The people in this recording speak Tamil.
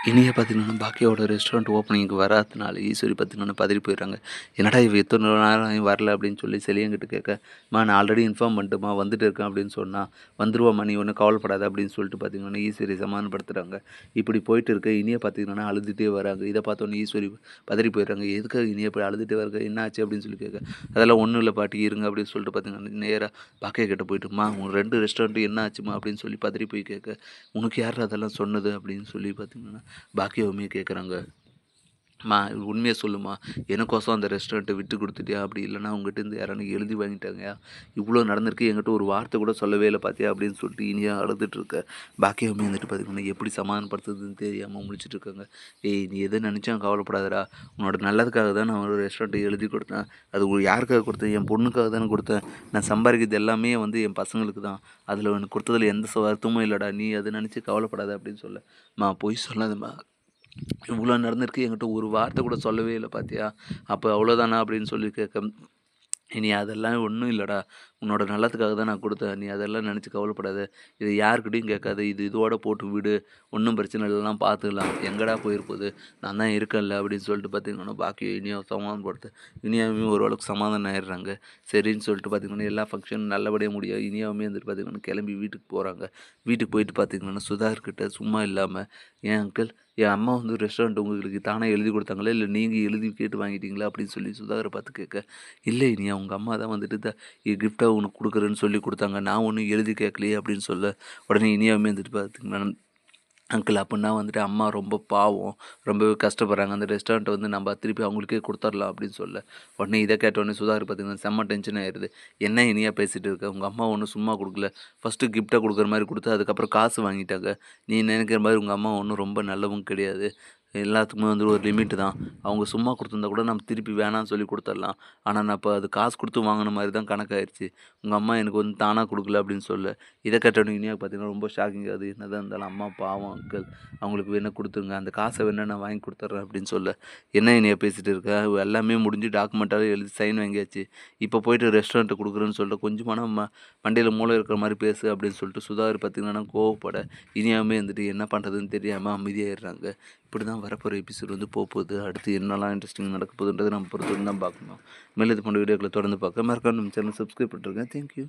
இனிய பார்த்தீங்கன்னா, பாக்கியாவோட ரெஸ்டாரண்ட் ஓப்பனிங்க்கு வராதனால ஈஸ்வரி பார்த்தீங்கன்னா பதறி போயிடுறாங்க. "என்னடா இவ இத்தன நேரம் ஆயும் வரல" அப்படின்னு சொல்லி செலியன்கிட்ட கேட்க, "அம்மா நான் ஆல்ரெடி இன்ஃபார்ம் பண்ணிட்டேம்மா, வந்துட்டு இருக்கேன்" அப்படின்னு சொன்னா, "வந்துருவாம்மா நீ ஒண்ணும் கவலைப்படாத" அப்படின்னு சொல்லிட்டு பார்த்தீங்கன்னா, ஈஸ்வரிய சமாதானப்படுத்துறாங்க. இப்படி போயிட்டு இருக்க இனியா பார்த்தீங்கன்னா, அழுதுட்டே வராங்க. இத பார்த்தோன்னே ஈஸ்வரி பதறி போயிடுறாங்க. "எதுக்காக இனியா இப்படி அழுதுட்டே வருக? என்ன ஆச்சு?" அப்படின்னு சொல்லி கேட்க, "அதெல்லாம் ஒண்ணும் இல்ல பாட்டி இருங்க" அப்படின்னு சொல்லிட்டு பார்த்தீங்கன்னா, நேரா பாக்கியா கிட்ட போயிட்டு, "அம்மா உங்க 2 ரெஸ்டாரண்ட் என்ன ஆச்சும்மா?" அப்படின்னு சொல்லி பதறி போய் கேட்க, "உனக்கு யார்றா அதெல்லாம் சொன்னது?" அப்படின்னு சொல்லி பார்த்தீங்கன்னா பாக்கியாவுமே கேட்குறாங்க. "அம்மா உண்மைய சொல்லும்மா. எனக்கோசம் அந்த ரெஸ்டாரண்ட்ட விட்டு குடுத்துட்டியா? அப்படி இல்லன்னா உன்கிட்டேருந்து யாரான்னு எழுதி வாங்கிட்டாங்கயா? இவ்ளோ நடந்திருக்கு. என்கிட்ட ஒரு வார்த்தை கூட சொல்லவே இல்ல பாத்தியா?" அப்படின்னு சொல்லிட்டு இனியா அழுதுட்டு இருக்க. பாக்கியாவுமே வந்துட்டு பார்த்தீங்கன்னா, எப்படி சமாதானப்படுத்துறதுன்னு தெரியாம முழிச்சுட்டு இருக்காங்க. "ஏய் நீ எத நெனச்சும் கவலைப்படாதடா. உன்னோட நல்லதுக்காக தான் நான் ஒரு ரெஸ்டாரண்ட்ட எழுதி குடுத்தேன். அது யாருக்காக குடுத்தேன்? என் பொண்ணுக்காக தானே குடுத்தேன். நான் சம்பாரிக்கிறது எல்லாமே வந்து என் பசங்களுக்கு தான். அதில எனக்கு குடுத்ததில எந்த வருத்தமும் இல்லடா. நீ அத நெனச்சு கவலைப்படாத" அப்படின்னு சொல்ல. "அம்மா பொய் சொல்லாதம்மா. இவ்ளோ நடந்திருக்கு. என்கிட்ட ஒரு வார்த்தை கூட சொல்லவே இல்ல பாத்தியா? அப்ப அவ்வளோதானா?" அப்படின்னு சொல்லி கேட்க, "நீ அதெல்லாம் ஒண்ணும் இல்லடா. உன்னோட நல்லதுக்காக தான் நான் குடுத்தேன். நீ அதெல்லாம் நெனச்சு கவலைப்படாத. இத யார்கிட்டயும் கேட்காத. இது இதோட போட்டு விடு. ஒண்ணும் பிரச்சனை இல்லலாம் பார்த்துக்கலாம். எங்கடா போயிருப்போது? நான் தான் இருக்கேன்ல" அப்படின்னு சொல்லிட்டு பார்த்தீங்கன்னா, பாக்கி இனியாவ சமாதானப்படுத்த இனியாவுமே ஓரளவுக்கு சமாதானம் ஆயிடுறாங்க. சரின்னு சொல்லிட்டு பார்த்தீங்கன்னா, எல்லா ஃபங்ஷனும் நல்லபடியா முடிய இனியாவுமே வந்துட்டு பார்த்தீங்கன்னா, கிளம்பி வீட்டுக்கு போறாங்க. வீட்டுக்கு போயிட்டு பார்த்தீங்கன்னா, சுதாகர்கிட்ட சும்மா இல்லாம, "ஏன் அங்கிள், என் அம்மா வந்து ரெஸ்டாரண்ட் உங்களுக்கு தானா எழுதி குடுத்தாங்களா? இல்ல நீங்க எழுதி கேட்டு வாங்கிட்டீங்களா?" அப்படின்னு சொல்லி சுதாகர பார்த்து கேட்க, "இல்ல இனியா, உங்க அம்மா தான் வந்துட்டு கிஃப்ட்டா உனக்கு குடுக்குறேன்னு சொல்லி குடுத்தாங்க. நான் ஒண்ணும் எழுதி கேட்கலையே" அப்படின்னு சொல்ல, உடனே இனியாவுமே வந்துட்டு பார்த்தீங்கன்னா, "அங்கிள் அப்பன்னா வந்துட்டு அம்மா ரொம்ப பாவம். ரொம்பவே கஷ்டப்படுறாங்க. அந்த ரெஸ்டாரண்ட்ட வந்து நம்ம திருப்பி அவங்களுக்கே குடுத்துரலாம்" அப்படின்னு சொல்ல, உடனே இத கேட்டவுடனே சுதாகர் பார்த்தீங்கன்னா செம்ம டென்ஷன் ஆயிருது. "என்ன இனியா பேசிட்டு இருக்க? உங்க அம்மா ஒண்ணும் சும்மா குடுக்கல. ஃபர்ஸ்ட்டு கிஃப்ட்டா குடுக்குற மாரி குடுத்து, அதுக்கப்புறம் காசு வாங்கிட்டாங்க. நீ நெனைக்கிற மாரி உங்க அம்மா ஒண்ணும் ரொம்ப நல்லவங்க கிடையாது. எல்லாத்துக்குமே வந்து ஒரு லிமிட் தான். அவங்க சும்மா குடுத்துருந்தா கூட நம்ம திருப்பி வேணான்னு சொல்லி குடுத்துரலாம். ஆனா நான் இப்ப அது காசு குடுத்து வாங்குன மாரி தான் கணக்காயிருச்சு. உங்க அம்மா எனக்கு வந்து தானா குடுக்கல" அப்படின்னு சொல்ல, இத கேட்டவுடனே இனியாக்கு பார்த்தீங்கன்னா ரொம்ப ஷாக்கிங் ஆகுது. "என்னதான் இருந்தாலும் அம்மா பாவம் அங்கிள். அவங்களுக்கு வேணா குடுத்துருங்க. அந்த காச வேணா நான் வாங்கி குடுத்துர்றேன்" அப்படின்னு சொல்ல, "என்ன இனியா பேசிட்டு இருக்க? எல்லாமே முடிஞ்சு டாக்குமெண்ட்டாவே எழுதி சைன் வாங்கியாச்சு. இப்ப போயிட்டு ரெஸ்டாரண்ட்ட குடுக்குறேன்னு சொல்லிட்டு கொஞ்சமானா மண்டையில மூளை இருக்கிற மாரி பேசு" அப்படின்னு சொல்லிட்டு சுதாகர் பார்த்தீங்கன்னா கோவப்பட, இனியாவுமே வந்துட்டு என்ன பண்றதுன்னு தெரியாம அமைதியாயிடுறாங்க. இப்படிதான் வரப்போற எபிசோட் வந்து போப்போது. அடுத்து என்னலாம் இன்ட்ரெஸ்டிங் நடக்க போகுதுன்றத நம்ம பொறுத்திருந்து தான் பார்க்கணும். மேலும் இது போன்ற வீடியோக்கள தொடர்ந்து பார்க்க மறக்காம நம்ம சேனல் சப்ஸ்கிரைப் பண்ணிருங்க. Thank you.